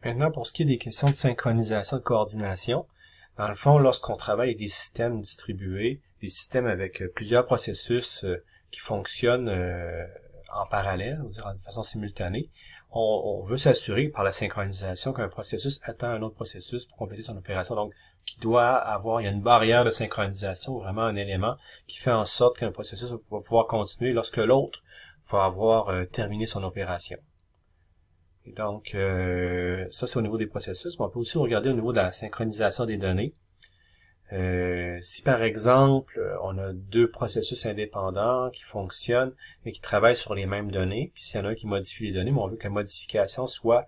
Maintenant, pour ce qui est des questions de synchronisation, de coordination, dans le fond, lorsqu'on travaille avec des systèmes distribués, des systèmes avec plusieurs processus qui fonctionnent en parallèle, on va dire de façon simultanée, on veut s'assurer par la synchronisation qu'un processus attend un autre processus pour compléter son opération. Donc, il y a une barrière de synchronisation, vraiment un élément qui fait en sorte qu'un processus va pouvoir continuer lorsque l'autre va avoir terminé son opération. Et donc, ça c'est au niveau des processus, mais on peut aussi regarder au niveau de la synchronisation des données. Si par exemple, on a deux processus indépendants qui fonctionnent, mais qui travaillent sur les mêmes données, puis s'il y en a un qui modifie les données, mais on veut que la modification soit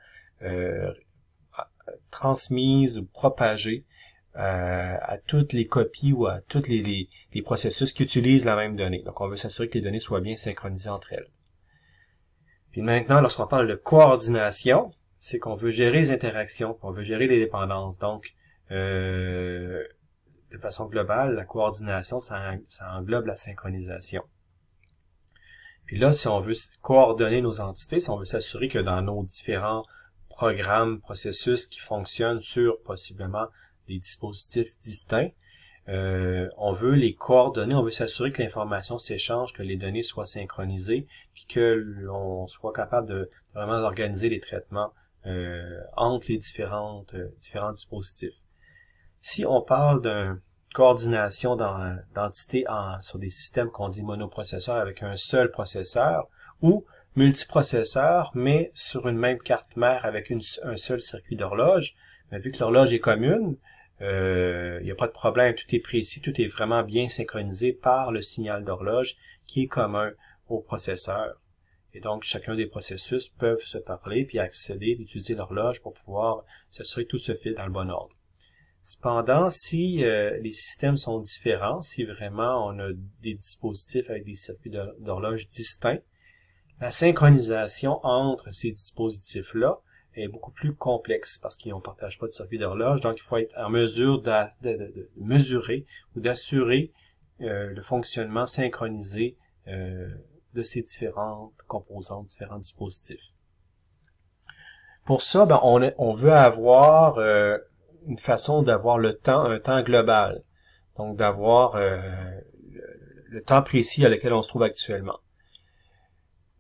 transmise ou propagée à toutes les copies ou à tous les processus qui utilisent la même donnée. Donc, on veut s'assurer que les données soient bien synchronisées entre elles. Puis maintenant, lorsqu'on parle de coordination, c'est qu'on veut gérer les interactions, on veut gérer les dépendances. Donc, de façon globale, la coordination, ça englobe la synchronisation. Puis là, si on veut coordonner nos entités, si on veut s'assurer que dans nos différents programmes, processus qui fonctionnent sur possiblement des dispositifs distincts, on veut les coordonner, on veut s'assurer que l'information s'échange, que les données soient synchronisées, puis que l'on soit capable de vraiment organiser les traitements entre les différents dispositifs. Si on parle d'une coordination d'entités sur des systèmes qu'on dit monoprocesseurs avec un seul processeur, ou multiprocesseurs, mais sur une même carte mère avec un seul circuit d'horloge, mais vu que l'horloge est commune, il n'y a pas de problème, tout est précis, tout est vraiment bien synchronisé par le signal d'horloge qui est commun au processeur. Et donc, chacun des processus peuvent se parler, puis accéder, puis utiliser l'horloge pour pouvoir s'assurer que tout se fait dans le bon ordre. Cependant, si les systèmes sont différents, si vraiment on a des dispositifs avec des circuits d'horloge distincts, la synchronisation entre ces dispositifs-là est beaucoup plus complexe parce qu'ils ne partagent pas de circuit d'horloge, donc il faut être en mesure de mesurer ou d'assurer le fonctionnement synchronisé de ces différentes composantes, différents dispositifs. Pour ça, on veut avoir une façon d'avoir un temps global, donc d'avoir le temps précis à lequel on se trouve actuellement.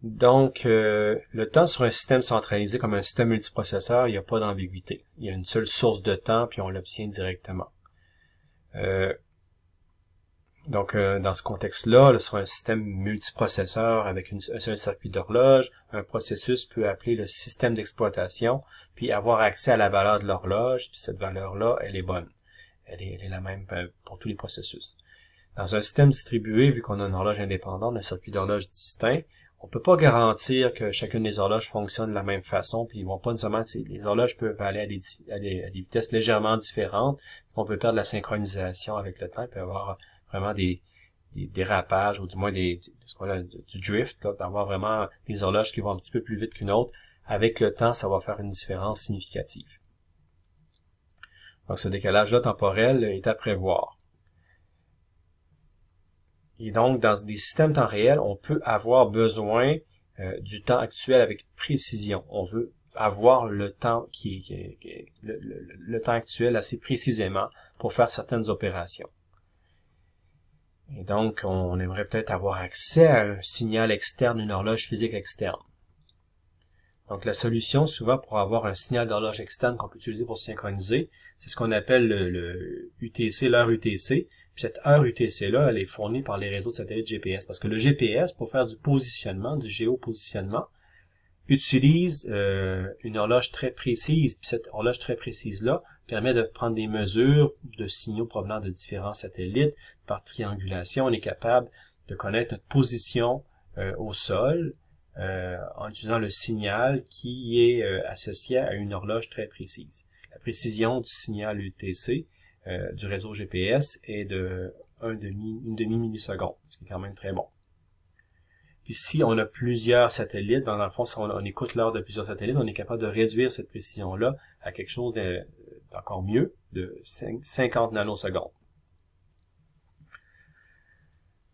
Donc, le temps sur un système centralisé comme un système multiprocesseur, il n'y a pas d'ambiguïté. Il y a une seule source de temps, puis on l'obtient directement. Donc, dans ce contexte-là, sur un système multiprocesseur avec un seul circuit d'horloge, un processus peut appeler le système d'exploitation, puis avoir accès à la valeur de l'horloge, puis cette valeur-là, elle est bonne. Elle est la même pour tous les processus. Dans un système distribué, vu qu'on a une horloge indépendante, un circuit d'horloge distinct, on peut pas garantir que chacune des horloges fonctionne de la même façon, puis ils vont pas nécessairement, les horloges peuvent aller à des vitesses légèrement différentes, on peut perdre la synchronisation avec le temps, il peut y avoir vraiment des dérapages, ou du moins du drift, d'avoir vraiment des horloges qui vont un petit peu plus vite qu'une autre. Avec le temps, ça va faire une différence significative. Donc ce décalage-là temporel est à prévoir. Et donc, dans des systèmes temps réel, on peut avoir besoin du temps actuel avec précision. On veut avoir le temps le temps actuel assez précisément pour faire certaines opérations. Et donc, on aimerait peut-être avoir accès à un signal externe, une horloge physique externe. Donc, la solution, souvent, pour avoir un signal d'horloge externe qu'on peut utiliser pour synchroniser, c'est ce qu'on appelle le UTC, l'heure UTC. Puis cette heure UTC-là, elle est fournie par les réseaux de satellites GPS. Parce que le GPS, pour faire du positionnement, du géopositionnement, utilise une horloge très précise. Puis cette horloge très précise-là permet de prendre des mesures de signaux provenant de différents satellites. Par triangulation, on est capable de connaître notre position au sol en utilisant le signal qui est associé à une horloge très précise. La précision du signal UTC du réseau GPS est de une demi-milliseconde, ce qui est quand même très bon. Puis si on a plusieurs satellites, dans le fond, si on écoute l'heure de plusieurs satellites, on est capable de réduire cette précision-là à quelque chose d'encore mieux, de 50 nanosecondes.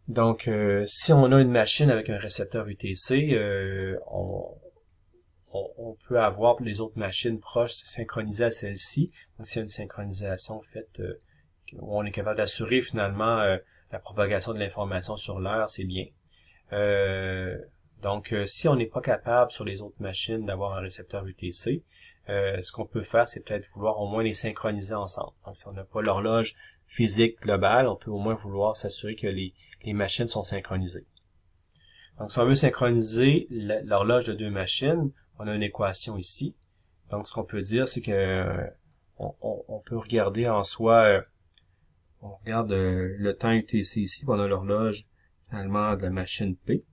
Donc, si on a une machine avec un récepteur UTC, on on peut avoir les autres machines proches synchronisées à celle-ci. Donc, s'il y a une synchronisation faite où on est capable d'assurer finalement la propagation de l'information sur l'heure, c'est bien. Donc, si on n'est pas capable sur les autres machines d'avoir un récepteur UTC, ce qu'on peut faire, c'est peut-être vouloir au moins les synchroniser ensemble. Donc, si on n'a pas l'horloge physique globale, on peut au moins vouloir s'assurer que les machines sont synchronisées. Donc, si on veut synchroniser l'horloge de deux machines, on a une équation ici. Donc, ce qu'on peut dire, c'est que on peut regarder en soi, on regarde le temps UTC ici, puis on a l'horloge finalement de la machine P,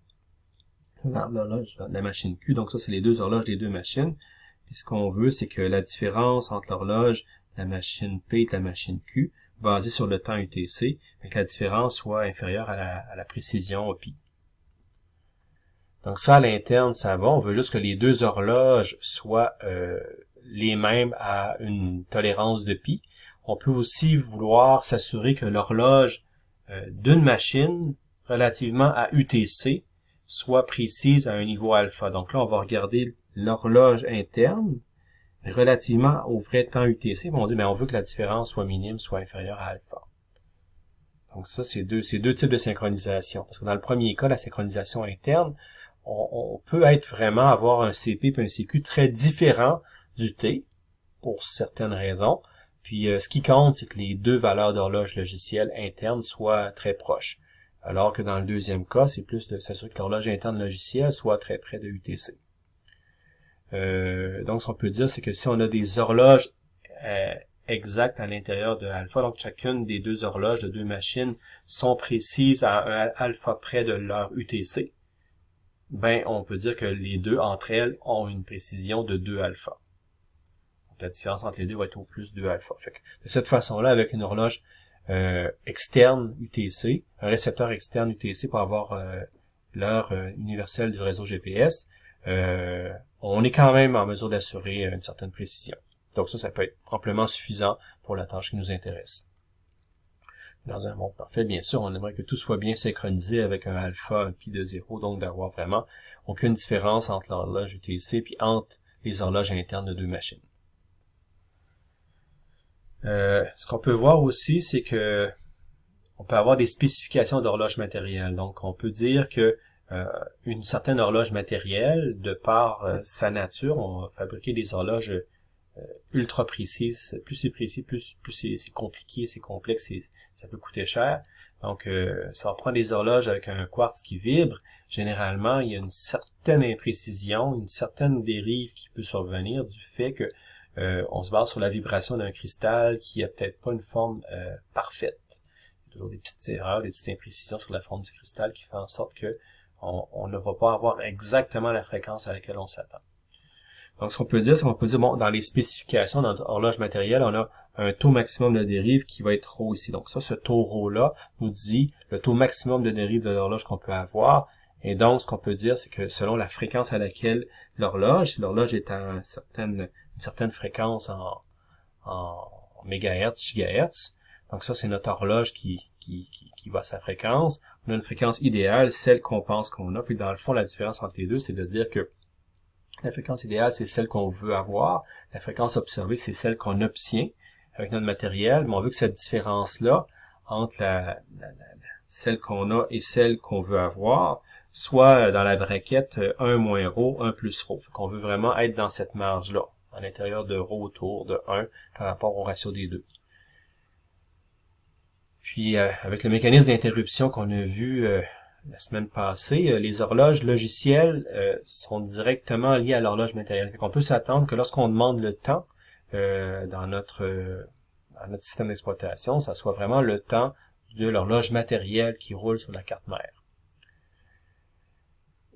l'horloge de la machine Q. Donc, ça, c'est les deux horloges des deux machines. Puis, ce qu'on veut, c'est que la différence entre l'horloge de la machine P et de la machine Q, basée sur le temps UTC, et que la différence soit inférieure à la précision pi. Donc ça, à l'interne, ça va. On veut juste que les deux horloges soient les mêmes à une tolérance de pi. On peut aussi vouloir s'assurer que l'horloge d'une machine relativement à UTC soit précise à un niveau alpha. Donc là, on va regarder l'horloge interne relativement au vrai temps UTC. On dit, on veut que la différence soit minime, soit inférieure à alpha. Donc ça, c'est deux types de synchronisation. Parce que dans le premier cas, la synchronisation interne, on peut vraiment avoir un CP et un CQ très différents du T, pour certaines raisons. Puis ce qui compte, c'est que les deux valeurs d'horloge logicielle interne soient très proches. Alors que dans le deuxième cas, c'est plus de s'assurer que l'horloge interne logicielle soit très près de UTC. Donc ce qu'on peut dire, c'est que si on a des horloges exactes à l'intérieur de alpha, donc chacune des deux horloges de deux machines sont précises à un alpha près de leur UTC, on peut dire que les deux entre elles ont une précision de 2 alpha. Donc la différence entre les deux va être au plus 2 alpha. Fait que, de cette façon-là, avec une horloge externe UTC, un récepteur externe UTC pour avoir l'heure universelle du réseau GPS, on est quand même en mesure d'assurer une certaine précision. Donc ça peut être amplement suffisant pour la tâche qui nous intéresse. Dans un monde parfait, bien sûr, on aimerait que tout soit bien synchronisé avec un alpha, un pi de 0, donc d'avoir vraiment aucune différence entre l'horloge UTC puis entre les horloges internes de deux machines. Ce qu'on peut voir aussi, c'est que on peut avoir des spécifications d'horloge matérielle. Donc, on peut dire que une certaine horloge matérielle, de par sa nature, on va fabriquer des horloges ultra précises. Plus c'est précis, plus c'est compliqué, c'est complexe, ça peut coûter cher. Donc, si on prend des horloges avec un quartz qui vibre, généralement, il y a une certaine imprécision, une certaine dérive qui peut survenir du fait que on se base sur la vibration d'un cristal qui a peut-être pas une forme parfaite. Il y a toujours des petites erreurs, des petites imprécisions sur la forme du cristal qui fait en sorte que on ne va pas avoir exactement la fréquence à laquelle on s'attend. Donc, ce qu'on peut dire, c'est qu'on peut dire, bon, dans les spécifications, dans notre horloge matérielle, on a un taux maximum de dérive qui va être ρ ici. Donc, ça, ce taux ρ-là nous dit le taux maximum de dérive de l'horloge qu'on peut avoir. Et donc, ce qu'on peut dire, c'est que selon la fréquence à laquelle l'horloge est à une certaine fréquence en mégahertz, gigahertz. Donc ça, c'est notre horloge qui va à sa fréquence. On a une fréquence idéale, celle qu'on pense qu'on a. Puis dans le fond, la différence entre les deux, c'est de dire que la fréquence idéale, c'est celle qu'on veut avoir. La fréquence observée, c'est celle qu'on obtient avec notre matériel. Mais on veut que cette différence-là, entre celle qu'on a et celle qu'on veut avoir, soit dans la braquette 1 moins ρ, 1 plus ρ. Fait qu'on veut vraiment être dans cette marge-là, à l'intérieur de ρ autour de 1 par rapport au ratio des deux. Puis, avec le mécanisme d'interruption qu'on a vu la semaine passée, les horloges logicielles sont directement liées à l'horloge matérielle. On peut s'attendre que lorsqu'on demande le temps dans notre système d'exploitation, ça soit vraiment le temps de l'horloge matérielle qui roule sur la carte mère.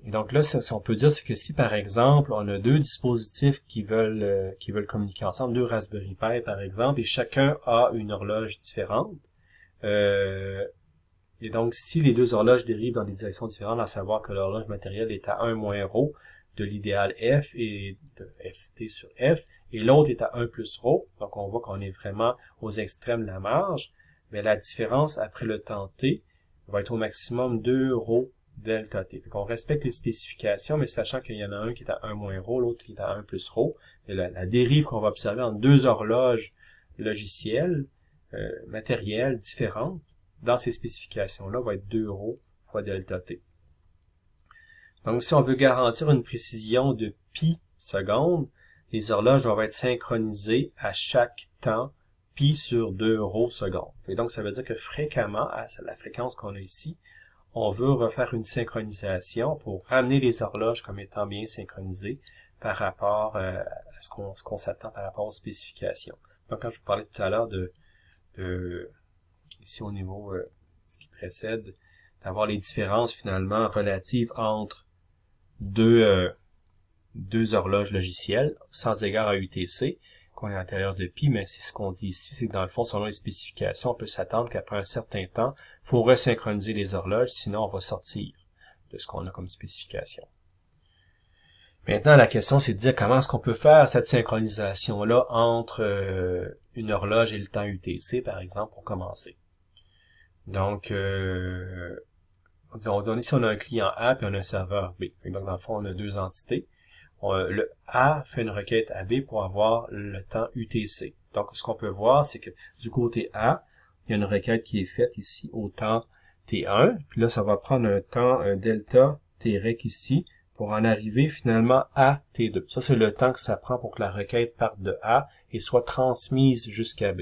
Et donc là, ce qu'on peut dire, c'est que si par exemple, on a deux dispositifs qui veulent communiquer ensemble, deux Raspberry Pi par exemple, et chacun a une horloge différente, et donc, si les deux horloges dérivent dans des directions différentes, à savoir que l'horloge matérielle est à 1 moins ρ de l'idéal F et de Ft sur F, et l'autre est à 1 plus ρ, donc on voit qu'on est vraiment aux extrêmes de la marge, mais la différence après le temps t va être au maximum 2 ρ delta t. On respecte les spécifications, mais sachant qu'il y en a un qui est à 1 moins ρ, l'autre qui est à 1 plus ρ. Et la dérive qu'on va observer entre deux horloges logicielles, matérielles, différentes, dans ces spécifications-là, va être 2 ρ fois delta t. Donc, si on veut garantir une précision de pi secondes, les horloges doivent être synchronisées à chaque temps, pi sur 2 ρ secondes. Et donc, ça veut dire que fréquemment, à la fréquence qu'on a ici, on veut refaire une synchronisation pour ramener les horloges comme étant bien synchronisées par rapport à ce qu'on s'attend par rapport aux spécifications. Donc, quand je vous parlais tout à l'heure ici au niveau ce qui précède, d'avoir les différences finalement relatives entre deux horloges logicielles, sans égard à UTC, qu'on est à l'intérieur de pi, mais c'est ce qu'on dit ici, c'est que dans le fond, selon les spécifications, on peut s'attendre qu'après un certain temps, il faut resynchroniser les horloges, sinon on va sortir de ce qu'on a comme spécification. Maintenant, la question, c'est de dire comment est-ce qu'on peut faire cette synchronisation-là entre une horloge et le temps UTC, par exemple, pour commencer. Donc, on ici, on a un client A puis on a un serveur B. Donc, dans le fond, on a deux entités. Le A fait une requête à B pour avoir le temps UTC. Donc, ce qu'on peut voir, c'est que du côté A, il y a une requête qui est faite ici au temps T1. Puis là, ça va prendre un temps delta T-rec ici pour en arriver finalement à T2. Ça, c'est le temps que ça prend pour que la requête parte de A et soit transmise jusqu'à B.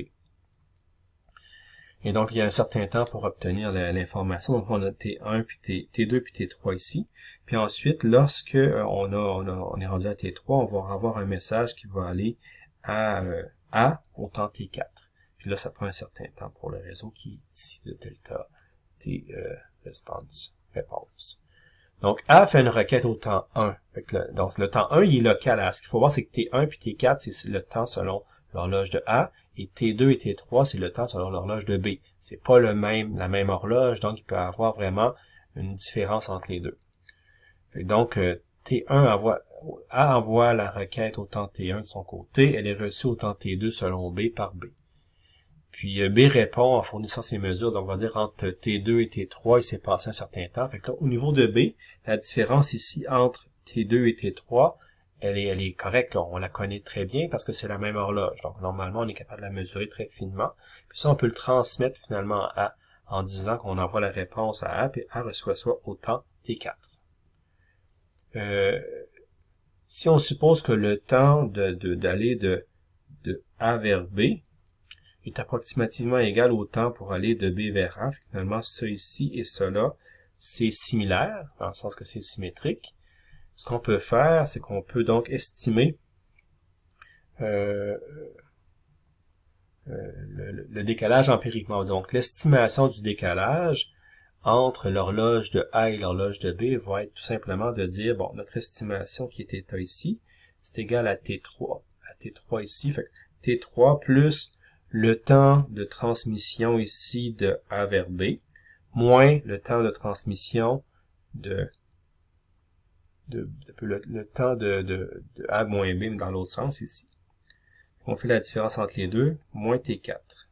Et donc, il y a un certain temps pour obtenir l'information. Donc, on a T1, puis T2, puis T3 ici. Puis ensuite, lorsque on est rendu à T3, on va avoir un message qui va aller à A au temps T4. Puis là, ça prend un certain temps pour le réseau qui est ici, le delta T réponse. Donc, A fait une requête au temps 1. Donc, le temps 1, il est local. Alors, ce qu'il faut voir, c'est que T1 puis T4, c'est le temps selon l'horloge de A. Et T2 et T3, c'est le temps selon l'horloge de B. C'est pas la même horloge, donc il peut y avoir vraiment une différence entre les deux. Et donc, A envoie la requête au temps T1 de son côté, elle est reçue au temps T2 selon B par B. Puis B répond en fournissant ses mesures, donc on va dire entre T2 et T3, il s'est passé un certain temps. Fait que là, au niveau de B, la différence ici entre T2 et T3, elle est correcte, là. On la connaît très bien parce que c'est la même horloge. Donc, normalement, on est capable de la mesurer très finement. Puis ça, on peut le transmettre finalement à A en disant qu'on envoie la réponse à A, puis A reçoit ça au temps T4. Si on suppose que le temps d'aller de A vers B est approximativement égal au temps pour aller de B vers A, finalement, ça ici et cela, c'est similaire, dans le sens que c'est symétrique. Ce qu'on peut faire, c'est qu'on peut donc estimer le décalage empiriquement. Donc, l'estimation du décalage entre l'horloge de A et l'horloge de B va être tout simplement de dire, bon, notre estimation qui est θ ici, c'est égal à T3. À T3 ici, fait que T3 plus le temps de transmission ici de A vers B, moins le temps de transmission le temps de A moins B, mais dans l'autre sens ici. On fait la différence entre les deux, moins T4.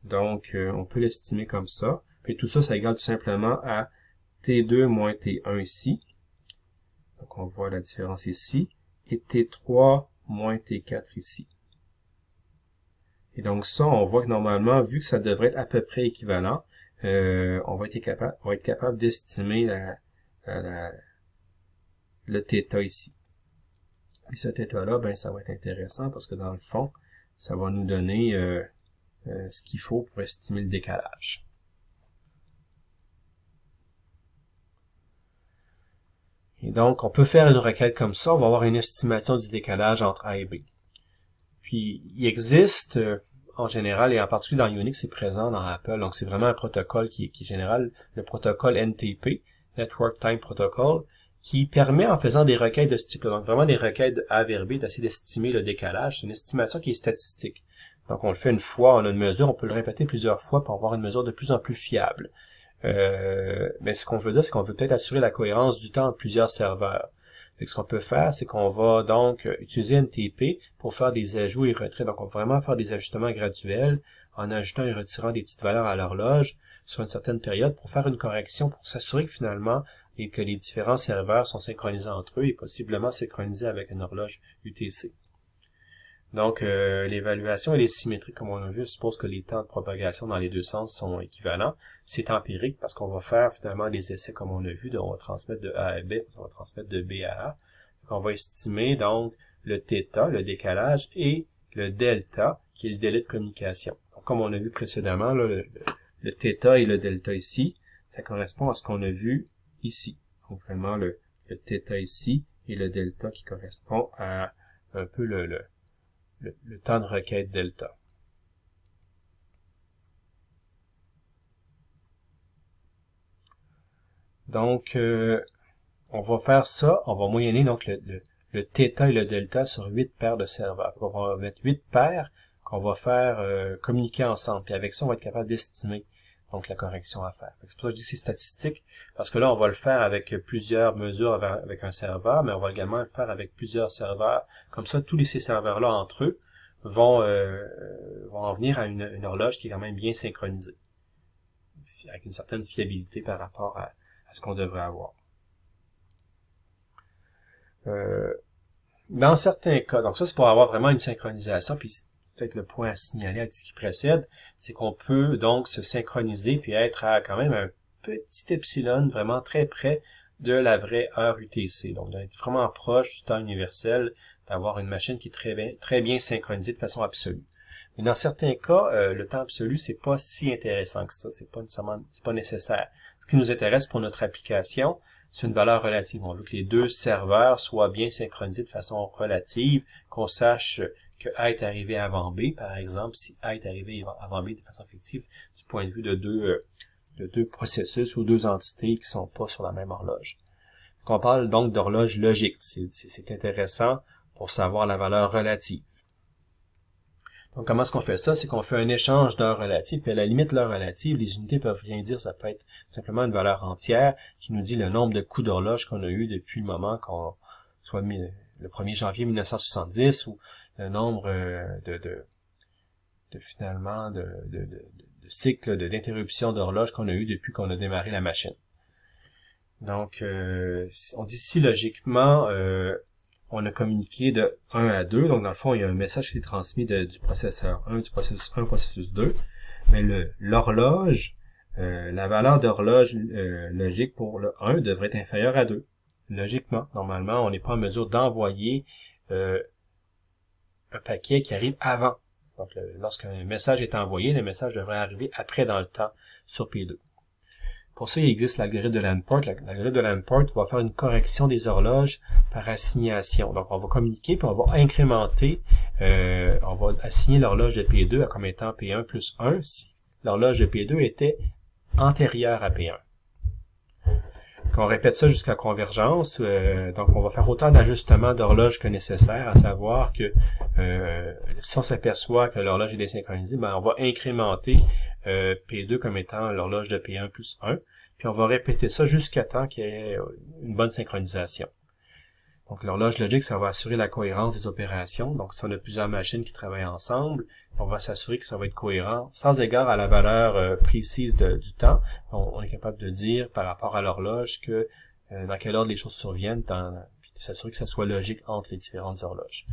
Donc, on peut l'estimer comme ça. Puis tout ça, ça égale tout simplement à T2 moins T1 ici. Donc, on voit la différence ici. Et T3 moins T4 ici. Et donc ça, on voit que normalement, vu que ça devrait être à peu près équivalent, on va être capable d'estimer le θ ici. Et ce θ-là, ben, ça va être intéressant parce que dans le fond, ça va nous donner ce qu'il faut pour estimer le décalage. Et donc, on peut faire une requête comme ça, on va avoir une estimation du décalage entre A et B. Puis, il existe, en général, et en particulier dans Unix, c'est présent dans Apple, donc c'est vraiment un protocole qui est général, le protocole NTP, Network Time Protocol, qui permet, en faisant des requêtes de ce type-là, donc vraiment des requêtes de A vers B, d'essayer d'estimer le décalage. C'est une estimation qui est statistique. Donc, on le fait une fois, on a une mesure, on peut le répéter plusieurs fois pour avoir une mesure de plus en plus fiable. Mais ce qu'on veut dire, c'est qu'on veut peut-être assurer la cohérence du temps de plusieurs serveurs. Donc, ce qu'on peut faire, c'est qu'on va donc utiliser NTP pour faire des ajouts et retraits. Donc, on va vraiment faire des ajustements graduels en ajoutant et retirant des petites valeurs à l'horloge sur une certaine période pour faire une correction, pour s'assurer que finalement, et que les différents serveurs sont synchronisés entre eux et possiblement synchronisés avec une horloge UTC. Donc, l'évaluation et les symétries, comme on a vu, suppose que les temps de propagation dans les deux sens sont équivalents. C'est empirique parce qu'on va faire finalement des essais comme on a vu, on va transmettre de A à B, on va transmettre de B à A. Donc, on va estimer donc le θ, le décalage, et le delta, qui est le délai de communication. Donc, comme on a vu précédemment, là, le θ et le delta ici, ça correspond à ce qu'on a vu ici. Donc, vraiment, le θ ici et le delta qui correspond à un peu le temps de requête delta. Donc, on va faire ça, on va moyenner donc le θ et le delta sur 8 paires de serveurs. Donc, on va mettre 8 paires qu'on va faire communiquer ensemble. Puis avec ça, on va être capable d'estimer donc la correction à faire. C'est pour ça que je dis que c'est statistique, parce que là, on va le faire avec plusieurs mesures avec un serveur, mais on va également le faire avec plusieurs serveurs. Comme ça, tous ces serveurs-là entre eux vont en venir à une horloge qui est quand même bien synchronisée, avec une certaine fiabilité par rapport à ce qu'on devrait avoir. Dans certains cas, donc ça c'est pour avoir vraiment une synchronisation, puis peut-être le point à signaler avec ce qui précède, c'est qu'on peut donc se synchroniser puis être à quand même un petit epsilon vraiment très près de la vraie heure UTC, donc d'être vraiment proche du temps universel, d'avoir une machine qui est très bien synchronisée de façon absolue. Mais dans certains cas, le temps absolu, c'est pas si intéressant que ça, c'est pas nécessaire. Ce qui nous intéresse pour notre application, c'est une valeur relative. On veut que les deux serveurs soient bien synchronisés de façon relative, qu'on sache que A est arrivé avant B, par exemple, si A est arrivé avant B de façon fictive, du point de vue de deux processus ou deux entités qui sont pas sur la même horloge. Donc, on parle donc d'horloge logique. C'est intéressant pour savoir la valeur relative. Donc, comment est-ce qu'on fait ça? C'est qu'on fait un échange d'heures relatives, puis à la limite, l'heure relative, les unités peuvent rien dire, ça peut être simplement une valeur entière qui nous dit le nombre de coups d'horloge qu'on a eu depuis le moment qu'on soit mis le 1er janvier 1970, ou le nombre finalement de cycles d'interruption d'horloge qu'on a eu depuis qu'on a démarré la machine. Donc, on dit si logiquement, on a communiqué de 1 à 2, donc dans le fond, il y a un message qui est transmis du processeur 1, du processus 1 au processus 2, mais l'horloge, la valeur d'horloge logique pour le 1 devrait être inférieure à 2. Logiquement, normalement, on n'est pas en mesure d'envoyer un paquet qui arrive avant. Donc, lorsqu'un message est envoyé, le message devrait arriver après dans le temps sur P2. Pour ça, il existe l'algorithme de Lamport. L'algorithme de Lamport va faire une correction des horloges par assignation. Donc, on va communiquer, puis on va incrémenter, on va assigner l'horloge de P2 comme étant P1 plus 1 si l'horloge de P2 était antérieure à P1. Donc, on répète ça jusqu'à convergence. Donc, on va faire autant d'ajustements d'horloge que nécessaire, à savoir que si on s'aperçoit que l'horloge est désynchronisée, ben, on va incrémenter P2 comme étant l'horloge de P1 plus 1, puis on va répéter ça jusqu'à temps qu'il y ait une bonne synchronisation. Donc l'horloge logique, ça va assurer la cohérence des opérations. Donc si on a plusieurs machines qui travaillent ensemble, on va s'assurer que ça va être cohérent, sans égard à la valeur précise du temps. On est capable de dire par rapport à l'horloge que dans quel ordre les choses surviennent, puis de s'assurer que ça soit logique entre les différentes horloges.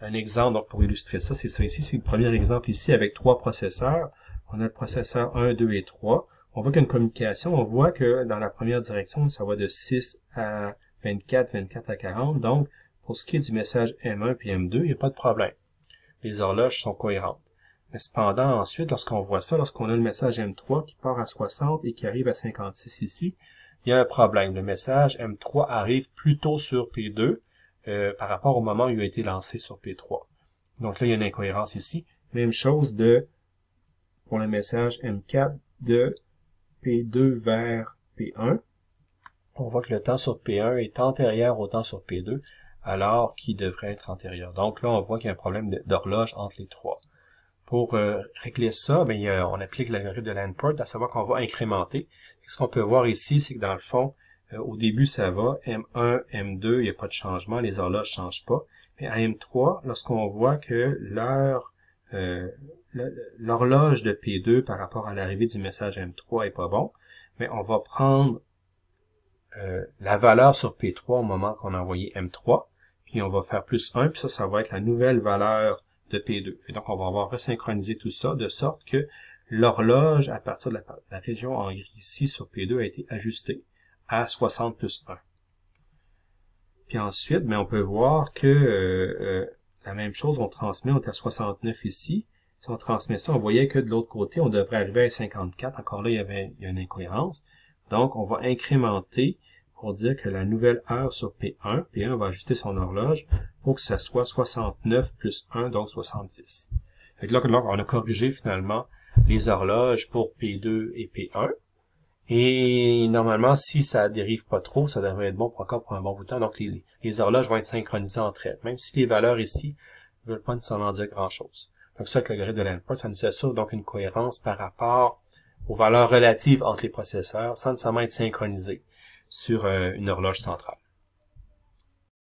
Un exemple donc pour illustrer ça, c'est ça ici, c'est le premier exemple ici avec 3 processeurs. On a le processeur 1, 2 et 3. On voit qu'il y a une communication. On voit que dans la première direction, ça va de 6 à 24, 24 à 40. Donc, pour ce qui est du message M1 et M2, il n'y a pas de problème. Les horloges sont cohérentes. Mais cependant, ensuite, lorsqu'on voit ça, lorsqu'on a le message M3 qui part à 60 et qui arrive à 56 ici, il y a un problème. Le message M3 arrive plus tôt sur P2 par rapport au moment où il a été lancé sur P3. Donc là, il y a une incohérence ici. Même chose pour le message M4 de P2 vers P1. On voit que le temps sur P1 est antérieur au temps sur P2, alors qu'il devrait être antérieur. Donc là, on voit qu'il y a un problème d'horloge entre les trois. Pour régler ça, on applique l'algorithme de Lamport, à savoir qu'on va incrémenter. Ce qu'on peut voir ici, c'est que dans le fond, au début, ça va. M1, M2, il n'y a pas de changement, les horloges ne changent pas. Mais à M3, lorsqu'on voit que l'heure l'horloge de P2 par rapport à l'arrivée du message M3 est pas bon, mais on va prendre la valeur sur P3 au moment qu'on a envoyé M3, puis on va faire plus 1, puis ça va être la nouvelle valeur de P2. Et donc, on va avoir resynchronisé tout ça de sorte que l'horloge, à partir de la région en gris ici sur P2, a été ajustée à 60 plus 1. Puis ensuite, on peut voir que la même chose, on transmet, on est à 69 ici. Si on transmet ça, on voyait que de l'autre côté, on devrait arriver à 54. Encore là, il y a une incohérence. Donc, on va incrémenter pour dire que la nouvelle heure sur P1, P1 va ajuster son horloge pour que ça soit 69 plus 1, donc 70. Fait que là, on a corrigé finalement les horloges pour P2 et P1. Et normalement, si ça dérive pas trop, ça devrait être bon pour un bon bout de temps. Donc, les horloges vont être synchronisées entre elles. Même si les valeurs ici ne veulent pas nécessairement dire grand-chose. Donc, ça, avec l'algorithme de Lamport, ça nous assure donc une cohérence par rapport aux valeurs relatives entre les processeurs, sans nécessairement être synchronisés sur une horloge centrale.